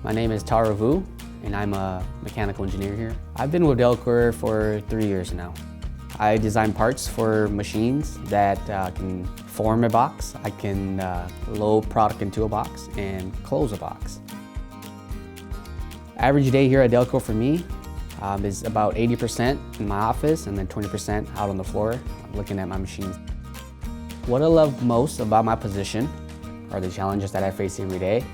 My name is Taro, and I'm a mechanical engineer here. I've been with Delkor for 3 years now. I design parts for machines that can form a box. I can load product into a box and close a box. Average day here at Delkor for me is about 80% in my office and then 20% out on the floor looking at my machines. What I love most about my position are the challenges that I face every day.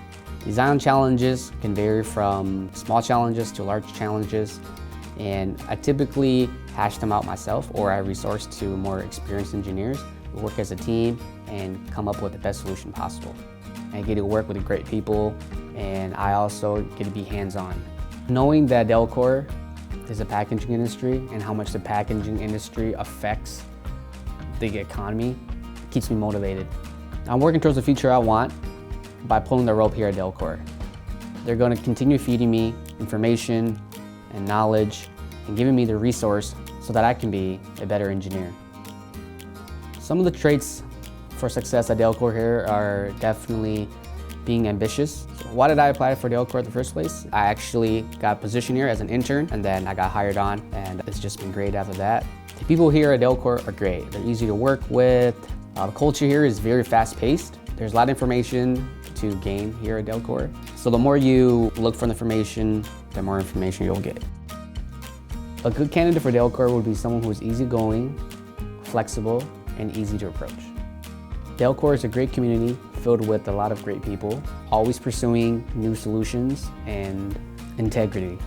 Design challenges can vary from small challenges to large challenges, and I typically hash them out myself, or I resource to more experienced engineers who work as a team and come up with the best solution possible. I get to work with great people, and I also get to be hands-on. Knowing that Delkor is a packaging industry and how much the packaging industry affects the economy keeps me motivated. I'm working towards the future I want by pulling the rope here at Delkor. They're going to continue feeding me information and knowledge and giving me the resource so that I can be a better engineer. Some of the traits for success at Delkor here are definitely being ambitious. So why did I apply for Delkor in the first place? I actually got a position here as an intern, and then I got hired on, and it's just been great after that. The people here at Delkor are great. They're easy to work with. The culture here is very fast-paced. There's a lot of information to gain here at Delkor. So the more you look for information, the more information you'll get. A good candidate for Delkor would be someone who is easygoing, flexible, and easy to approach. Delkor is a great community filled with a lot of great people, always pursuing new solutions and integrity.